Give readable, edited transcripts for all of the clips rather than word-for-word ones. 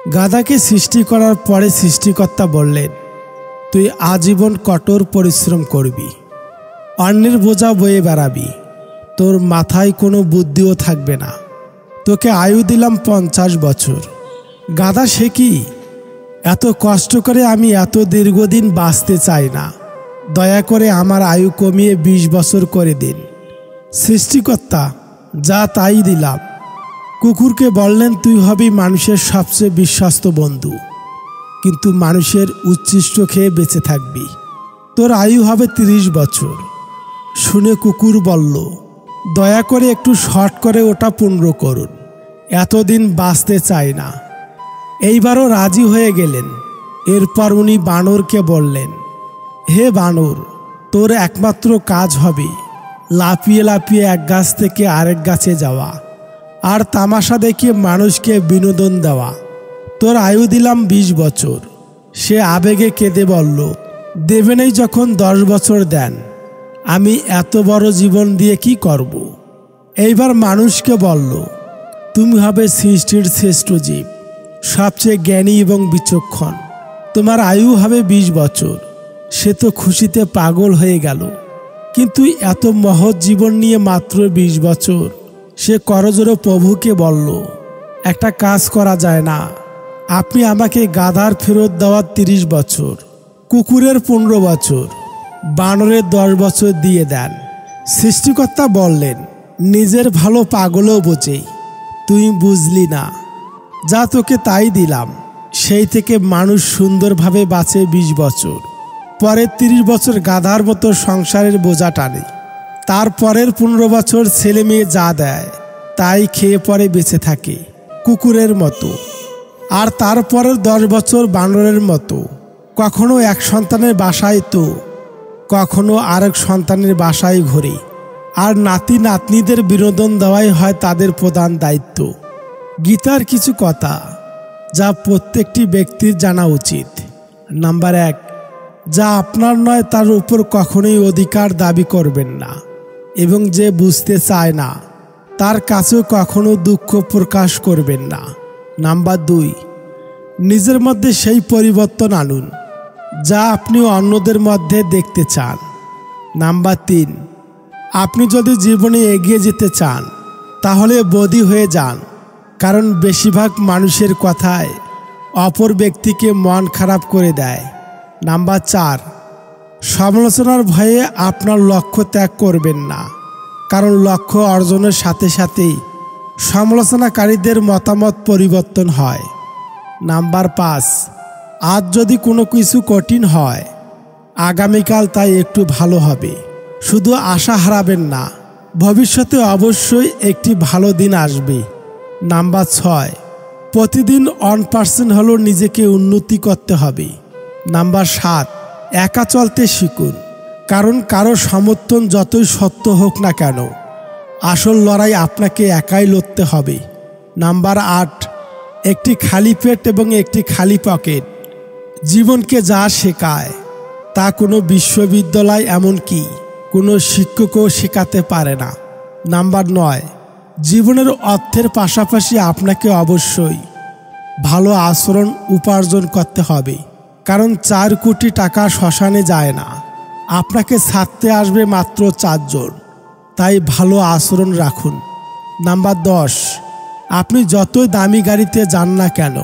গাধাকে সৃষ্টি করার পরে সৃষ্টিকর্তা বললেন, তুই আজীবন কঠোর পরিশ্রম করবি, অন্যের বোঝা বয়ে বেড়াবি, তোর মাথায় কোনো বুদ্ধিও থাকবে না, তোকে আয়ু দিলাম 50 বছর। গাধা সে কি? এত কষ্ট করে আমি এত দীর্ঘদিন বাঁচতে চাই না, দয়া করে আমার আয়ু কমিয়ে 20 বছর করে দিন। সৃষ্টিকর্তা যা তাই দিলাম। কুকুরকে বললেন, তুই হবি মানুষের সবচেয়ে বিশ্বস্ত বন্ধু, কিন্তু মানুষের উচ্ছিষ্ট খেয়ে বেঁচে থাকবি, তোর আয়ু হবে 30 বছর। শুনে কুকুর বলল, দয়া করে একটু শর্ট করে ওটা 15 করুন, এতদিন বাঁচতে চাই না। এইবারও রাজি হয়ে গেলেন। এরপর উনি বানরকে বললেন, হে বানর, তোর একমাত্র কাজ হবে লাফিয়ে লাফিয়ে এক গাছ থেকে আরেক গাছে যাওয়া আর তামাশা দেখিয়ে মানুষকে বিনোদন দেওয়া। তোর আয়ু দিলাম 20 বছর। সে আবেগে কেঁদে বলল, দেবেনই যখন 10 বছর দেন, আমি এত বড় জীবন দিয়ে কি করব? এইবার মানুষকে বলল, তুমি হবে সৃষ্টির শ্রেষ্ঠ জীব, সবচেয়ে জ্ঞানী এবং বিচক্ষণ, তোমার আয়ু হবে 20 বছর। সে তো খুশিতে পাগল হয়ে গেল, কিন্তু এত মহৎ জীবন নিয়ে মাত্র 20 বছর। সে করজোড়ে প্রভুকে বলল, একটা কাজ করা যায় না, আপনি আমাকে গাধার ফেরত দেওয়ার 30 বছর, কুকুরের 15 বছর, বানরের 10 বছর দিয়ে দেন। সৃষ্টিকর্তা বললেন, নিজের ভালো পাগলও বোঝে, তুই বুঝলি না, যা তোকে তাই দিলাম। সেই থেকে মানুষ সুন্দরভাবে বাঁচে 20 বছর, পরের 30 বছর গাধার মতো সংসারের বোঝা টানে, তারপরের 15 বছর ছেলে মেয়ে যা দেয় তাই খেয়ে পরে বেঁচে থাকে কুকুরের মতো, আর তারপরের 10 বছর বানরের মতো, কখনো এক সন্তানের বাসায় তো কখনো আরেক সন্তানের বাসায় ঘোরে, আর নাতি নাতনিদের বিনোদন দেওয়াই হয় তাদের প্রধান দায়িত্ব। গীতার কিছু কথা যা প্রত্যেকটি ব্যক্তির জানা উচিত। নাম্বার 1, যা আপনার নয় তার উপর কখনোই অধিকার দাবি করবেন না, এবং যে বুঝতে চায় না তার কাছেও কখনো দুঃখ প্রকাশ করবেন না। নাম্বার 2, নিজের মধ্যে সেই পরিবর্তন আনুন যা আপনি অন্যদের মধ্যে দেখতে চান। নাম্বার 3, আপনি যদি জীবনে এগিয়ে যেতে চান তাহলে বদী হয়ে যান, কারণ বেশিরভাগ মানুষের কথায় অপর ব্যক্তিকে মন খারাপ করে দেয়। নাম্বার 4, সমালোচনার ভয়ে আপনার লক্ষ্য ত্যাগ করবেন না, কারণ লক্ষ্য অর্জনের সাথে সাথেই সমালোচনাকারীদের মতামত পরিবর্তন হয়। নাম্বার 5, আজ যদি কোনো কিছু কঠিন হয়, আগামীকাল তাই একটু ভালো হবে। শুধু আশা হারাবেন না, ভবিষ্যতে অবশ্যই একটি ভালো দিন আসবে। নাম্বার 6, প্রতিদিন 1% হলেও নিজেকে উন্নতি করতে হবে। নাম্বার 7, একা চলতে শিখুন, কারণ কারো সমর্থন যতই সত্য হোক না কেন, আসল লড়াই আপনাকে একাই লড়তে হবে। নাম্বার 8, একটি খালি পেট এবং একটি খালি পকেট জীবনকে যা শেখায় তা কোনো বিশ্ববিদ্যালয় এমনকি কোনো শিক্ষকও শেখাতে পারে না। নাম্বার 9, জীবনের অর্থের পাশাপাশি আপনাকে অবশ্যই ভালো আচরণ উপার্জন করতে হবে, কারণ 4 কোটি টাকা শ্মশানে যায় না, আপনাকে ছাড়তে আসবে মাত্র 4 জন, তাই ভালো আচরণ রাখুন। নাম্বার 10, আপনি যতই দামি গাড়িতে যান না কেন,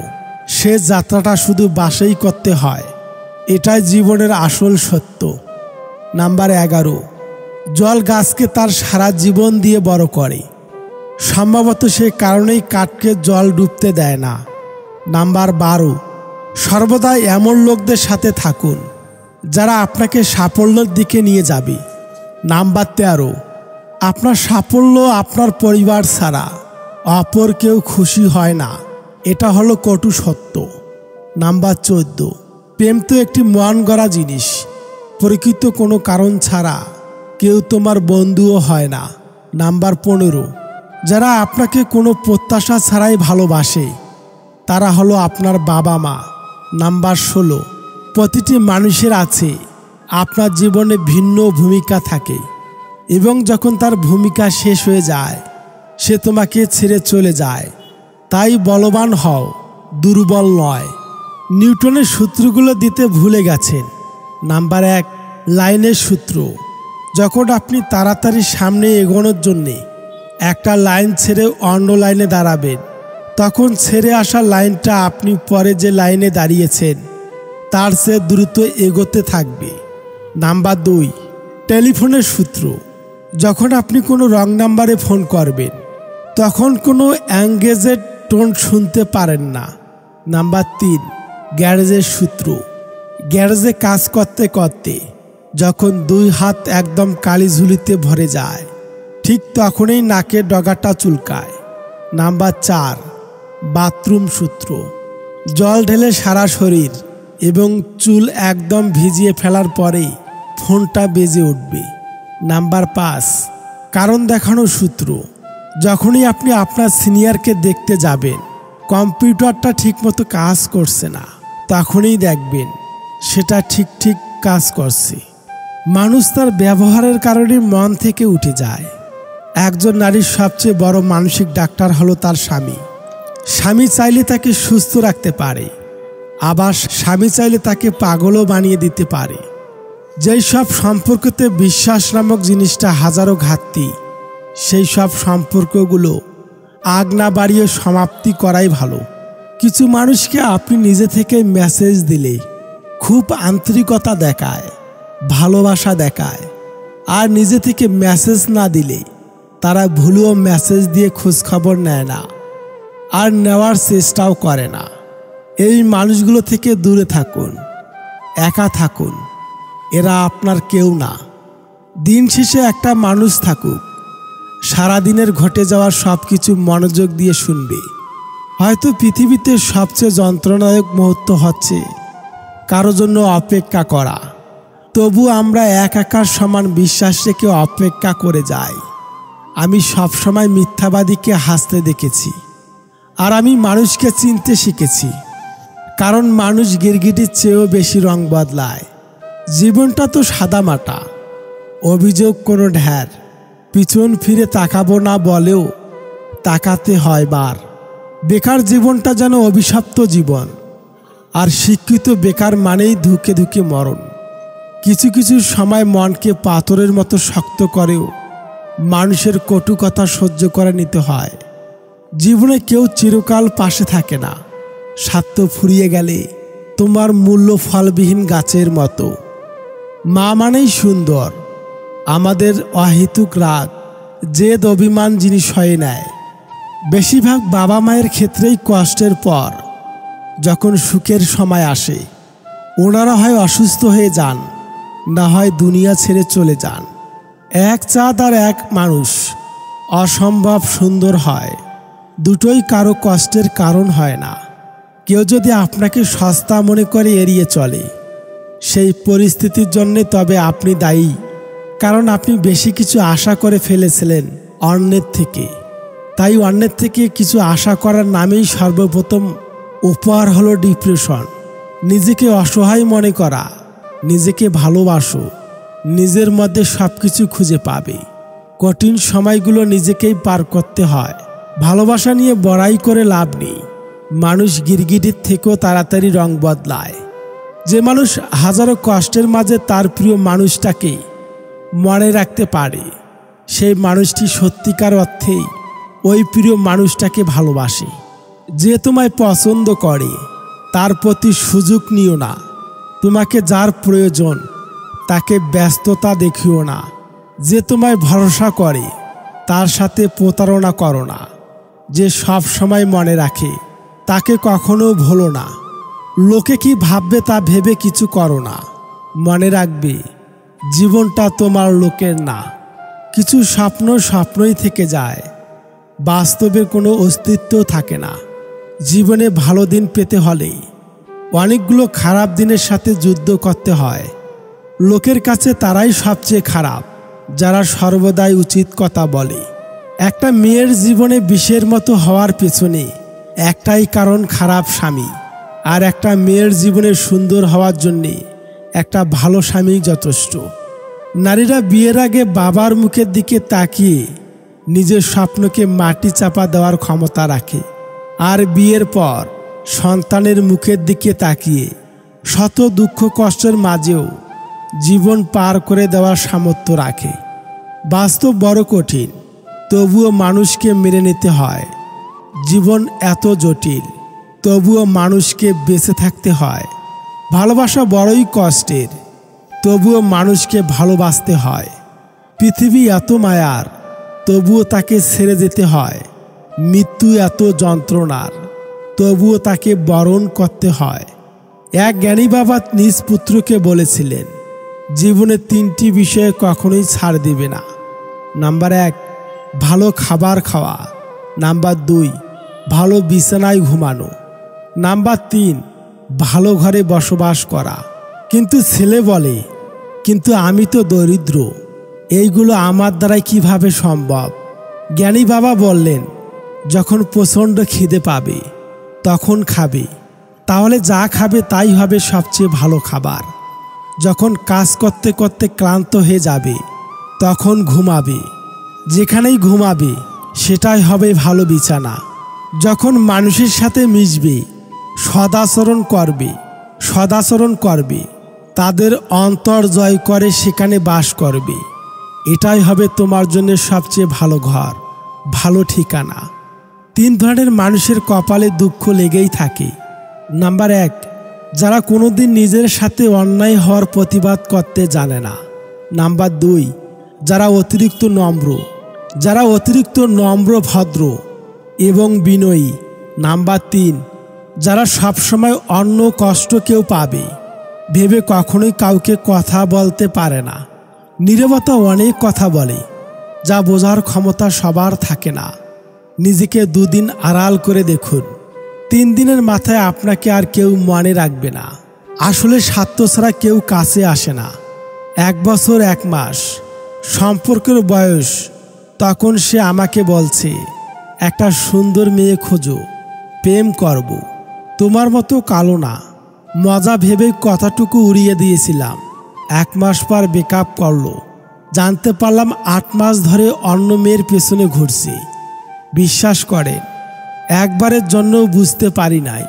সে যাত্রাটা শুধু বাসেই করতে হয়, এটাই জীবনের আসল সত্য। নাম্বার 11, জল গাছকে তার সারা জীবন দিয়ে বড় করে, সম্ভবত সে কারণেই কাঠকে জল ডুবতে দেয় না। নাম্বার 12, সর্বদা এমন লোকদের সাথে থাকুন যারা আপনাকে সাফল্যের দিকে নিয়ে যাবে। নাম্বার 13, আপনার সাফল্য আপনার পরিবার ছাড়া অপর কেউ খুশি হয় না, এটা হলো কটু সত্য। নাম্বার 14, প্রেম তো একটি মন গড়া জিনিস, প্রকৃত কোনো কারণ ছাড়া কেউ তোমার বন্ধুও হয় না। নাম্বার 15, যারা আপনাকে কোনো প্রত্যাশা ছাড়াই ভালোবাসে তারা হলো আপনার বাবা মা। নাম্বার 16, প্রতিটি মানুষের আছে আপনার জীবনে ভিন্ন ভূমিকা থাকে, এবং যখন তার ভূমিকা শেষ হয়ে যায় সে তোমাকে ছেড়ে চলে যায়। তাই বলবান হও, দুর্বল নয়। নিউটনের সূত্রগুলো দিতে ভুলে গেছেন। নাম্বার 1, লাইনের সূত্র। যখন আপনি তাড়াতাড়ি সামনে এগোনোর জন্যে একটা লাইন ছেড়ে অন্য লাইনে দাঁড়াবেন, তখন ছেড়ে আসা লাইনটা আপনি পরে যে লাইনে দাঁড়িয়েছেন তার চেয়ে দ্রুত এগোতে থাকবে। নাম্বার 2, টেলিফোনের সূত্র। যখন আপনি কোনো রং নাম্বারে ফোন করবেন তখন কোনো এঙ্গেজের টোন শুনতে পারেন না। নাম্বার 3, গ্যারেজের সূত্র। গ্যারেজে কাজ করতে করতে যখন 2 হাত একদম কালি ঝুলিতে ভরে যায়, ঠিক তখনই নাকের ডগাটা চুলকায়। নাম্বার 4, বাথরুম সূত্র। জল ঢেলে সারা শরীর এবং চুল একদম ভিজিয়ে ফেলার পরেই ফোনটা বেজে উঠবে। নাম্বার 5, কারণ দেখানোর সূত্র। যখনই আপনি আপনার সিনিয়রকে দেখতে যাবেন কম্পিউটারটা ঠিকমতো কাজ করছে না, তখনই দেখবেন সেটা ঠিক কাজ করছে। মানুষ তার ব্যবহারের কারণে মন থেকে উঠে যায়। একজন নারীর সবচেয়ে বড় মানসিক ডাক্তার হলো তার স্বামী। স্বামী চাইলে তাকে সুস্থ রাখতে পারে, আবার স্বামী চাইলে তাকে পাগলও বানিয়ে দিতে পারে। যেই সব সম্পর্কতে বিশ্বাস নামক জিনিসটা হাজারো ঘাটতি, সেই সব সম্পর্কগুলো আগ না বাড়িয়ে সমাপ্তি করাই ভালো। কিছু মানুষকে আপনি নিজে থেকে মেসেজ দিলে খুব আন্তরিকতা দেখায়, ভালোবাসা দেখায়, আর নিজে থেকে মেসেজ না দিলে তারা ভুলেও মেসেজ দিয়ে খোঁজখবর নেয় না আর নেওয়ার চেষ্টাও করে না। এই মানুষগুলো থেকে দূরে থাকুন, একা থাকুন। এরা আপনার কেউ না। দিন শেষে একটা মানুষ থাকুক, সারাদিনের ঘটে যাওয়া সব কিছু মনোযোগ দিয়ে শুনবে। হয়তো পৃথিবীতে সবচেয়ে যন্ত্রণাদায়ক মুহূর্ত হচ্ছে কারো জন্য অপেক্ষা করা, তবু আমরা একাকার সমান বিশ্বাস রেখে অপেক্ষা করে যাই। আমি সবসময় মিথ্যাবাদীকে হাসতে দেখেছি, আর আমি মানুষকে চিনতে শিখেছি। কারণ মানুষ গিরগিটির চেয়েও বেশি রং বদলায়। জীবনটা তো সাদামাটা, অভিযোগ কোনো ঢের। পিছন ফিরে তাকাবো না বলেও তাকাতে হয় বার। বেকার জীবনটা যেন অভিশপ্ত জীবন, আর শিক্ষিত বেকার মানেই ধুকে ধুকে মরণ। কিছু কিছু সময় মনকে পাথরের মতো শক্ত করেও মানুষের কটু কথা সহ্য করে নিতে হয়। জীবনে কেউ চিরকাল পাশে থাকে না। স্বার্থ ফুরিয়ে গেলে তোমার মূল্য ফলবিহীন গাছের মতো। মা মানেই সুন্দর। আমাদের অহেতুক রাগ, জেদ, অভিমান জিনিস হয়ে নেয়। বেশিরভাগ বাবা মায়ের ক্ষেত্রেই কষ্টের পর যখন সুখের সময় আসে, ওনারা হয় অসুস্থ হয়ে যান, না হয় দুনিয়া ছেড়ে চলে যান। এক চাঁদ আর এক মানুষ অসম্ভব সুন্দর হয়, দুটোই কারো কষ্টের কারণ হয় না। কেউ যদি আপনাকে সস্তা মনে করে এড়িয়ে চলে, সেই পরিস্থিতির জন্যে তবে আপনি দায়ী। কারণ আপনি বেশি কিছু আশা করে ফেলেছিলেন অন্যের থেকে। তাই অন্যের থেকে কিছু আশা করার নামেই সর্বপ্রথম উপহার হলো ডিপ্রেশন। নিজেকে অসহায় মনে করা। নিজেকে ভালোবাসো, নিজের মধ্যে সব কিছু খুঁজে পাবে। কঠিন সময়গুলো নিজেকেই পার করতে হয়। ভালোবাসা নিয়ে বড়াই করে লাভ নেই। মানুষ গিরগিটির থেকেও তাড়াতাড়ি রং বদলায়। যে মানুষ হাজারো কষ্টের মাঝে তার প্রিয় মানুষটাকে মনে রাখতে পারে, সেই মানুষটি সত্যিকার অর্থেই ওই প্রিয় মানুষটাকে ভালোবাসে। যে তোমায় পছন্দ করে তার প্রতি সুযোগ নিও না। তোমাকে যার প্রয়োজন তাকে ব্যস্ততা দেখিও না। যে তোমায় ভরসা করে তার সাথে প্রতারণা করো না। যে সব সময় মনে রাখে তাকে কখনো ভুলো না। লোকে কি ভাববে তা ভেবে কিছু করো না। মনে রাখবে জীবনটা তোমার লোকের না। কিছু স্বপ্ন স্বপ্নই থেকে যায়, বাস্তবের কোনো অস্তিত্ব থাকে না। জীবনে ভালো দিন পেতে হলে অনেকগুলো খারাপ দিনের সাথে যুদ্ধ করতে হয়। লোকের কাছে তারাই সবচেয়ে খারাপ যারা সর্বদাই উচিত কথা বলে। একটা মেয়ের জীবনে বিষের মতো হওয়ার পেছনে একটাই কারণ, খারাপ স্বামী। আর একটা মেয়ের জীবনে সুন্দর হওয়ার জন্যে একটা ভালো স্বামী যথেষ্ট। নারীরা বিয়ের আগে বাবার মুখের দিকে তাকিয়ে নিজের স্বপ্নকে মাটি চাপা দেওয়ার ক্ষমতা রাখে, আর বিয়ের পর সন্তানের মুখের দিকে তাকিয়ে শত দুঃখ কষ্টের মাঝেও জীবন পার করে দেওয়ার সামর্থ্য রাখে। বাস্তব বড় কঠিন, তবুও মানুষকে মেনে নিতে হয়। জীবন এত জটিল, তবুও মানুষকে বেঁচে থাকতে হয়। ভালোবাসা বড়ই কষ্টের, তবুও মানুষকে ভালোবাসতে হয়। পৃথিবী এত মায়ার, তবুও তাকে ছেড়ে যেতে হয়। মৃত্যু এত যন্ত্রণার, তবুও তাকে বরণ করতে হয়। এক জ্ঞানী বাবা নিজ পুত্রকে বলেছিলেন, জীবনে 3টি বিষয়ে কখনোই ছাড় দিবে না। নাম্বার 1, ভালো খাবার খাওয়া। নাম্বার 2, ভালো বিছানায় ঘুমানো। নাম্বার 3, ভালো ঘরে বসবাস করা। কিন্তু ছেলে বলে, কিন্তু আমি তো দরিদ্র, এইগুলো আমার দ্বারাই কিভাবে সম্ভব? জ্ঞানী বাবা বললেন, যখন প্রচণ্ড খিদে পাবে তখন খাবে, তাহলে যা খাবে তাই হবে সবচেয়ে ভালো খাবার। যখন কাজ করতে করতে ক্লান্ত হয়ে যাবে তখন ঘুমাবে, যেখানেই ঘুমাবে সেটাই হবে ভালো বিছানা। যখন মানুষের সাথে মিশবে, সদাচরণ করবে, তাদের অন্তর জয় করে সেখানে বাস করবে, এটাই হবে তোমার জন্য সবচেয়ে ভালো ঘর, ভালো ঠিকানা। 3 ধরনের মানুষের কপালে দুঃখ লেগেই থাকে। নাম্বার 1, যারা কোনোদিন নিজের সাথে অন্যায় হওয়ার প্রতিবাদ করতে জানে না। নাম্বার 2, যারা অতিরিক্ত নম্র, ভদ্র এবং বিনয়ী। নাম্বার 3, যারা সবসময় অন্য কষ্ট কেউ পাবে ভেবে কখনোই কাউকে কথা বলতে পারে না। নীরবতা অনেক কথা বলে, যা বোঝার ক্ষমতা সবার থাকে না। নিজেকে 2 দিন আড়াল করে দেখুন, 3 দিনের মাথায় আপনাকে আর কেউ মনে রাখবে না। আসলে স্বার্থ ছাড়া কেউ কাছে আসে না। 1 বছর 1 মাস সম্পর্কের বয়স, তখন সে আমাকে বলছে, একটা সুন্দর মেয়ে খোঁজো, প্রেম করব, তোমার মতো কালো না। মজা ভেবে কথাটুকু উড়িয়ে দিয়েছিলাম। 1 মাস পর ব্রেকআপ করলো। জানতে পারলাম 8 মাস ধরে অন্য মেয়ের পেছনে ঘুরছে। বিশ্বাস করেন, একবারের জন্য বুঝতে পারি নাই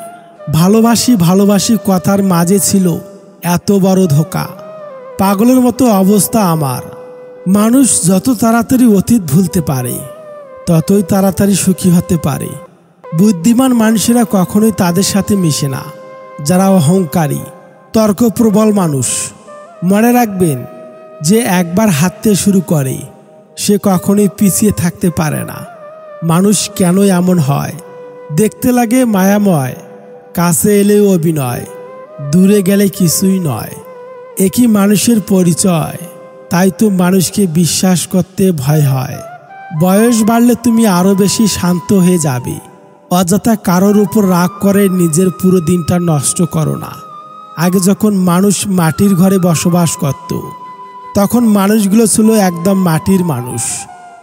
ভালোবাসি কথার মাঝে ছিল এত বড় ধোঁকা। পাগলের মতো অবস্থা আমার। মানুষ যত তাড়াতাড়ি অতীত ভুলতে পারে ততই তাড়াতাড়ি সুখী হতে পারে। বুদ্ধিমান মানুষেরা কখনোই তাদের সাথে মিশে না যারা অহংকারী, তর্কপ্রবল মানুষ। মনে রাখবেন, যে একবার হাঁটতে শুরু করে সে কখনোই পিছিয়ে থাকতে পারে না। মানুষ কেন এমন হয়? দেখতে লাগে মায়াময়, কাছে এলেও অভিনয়, দূরে গেলে কিছুই নয়। একই মানুষের পরিচয়, তাই তো মানুষকে বিশ্বাস করতে ভয় হয়। বয়স বাড়লে তুমি আরও বেশি শান্ত হয়ে যাবে। অযথা কারোর উপর রাগ করে নিজের পুরো দিনটা নষ্ট করো না। আগে যখন মানুষ মাটির ঘরে বসবাস করত তখন মানুষগুলো ছিল একদম মাটির মানুষ।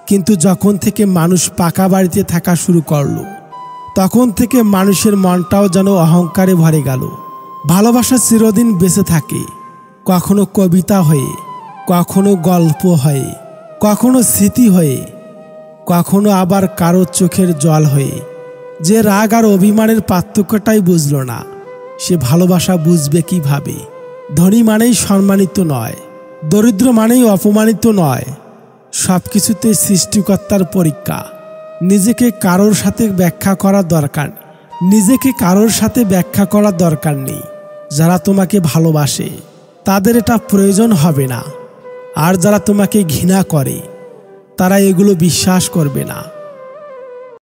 কিন্তু যখন থেকে মানুষ পাকা বাড়িতে থাকা শুরু করলো তখন থেকে মানুষের মনটাও যেন অহংকারে ভরে গেল। ভালোবাসা চিরদিন বেঁচে থাকে, কখনো কবিতা হয়ে, কখনো গল্প হয়ে, কখনো স্মৃতি হয়ে, কখনো আবার কারো চোখের জল হয়ে। যে রাগ আর অভিমানের পার্থক্যটাই বুঝল না, সে ভালোবাসা বুঝবে কিভাবে? ধনী মানেই সম্মানিত নয়, দরিদ্র মানেই অপমানিত নয়। সব কিছুতে সৃষ্টিকর্তার পরীক্ষা। নিজেকে কারোর সাথে ব্যাখ্যা করার দরকার নেই। যারা তোমাকে ভালোবাসে তাদের এটা প্রয়োজন হবে না, আর যারা তোমাকে ঘৃণা করে তারা এগুলো বিশ্বাস করবে না।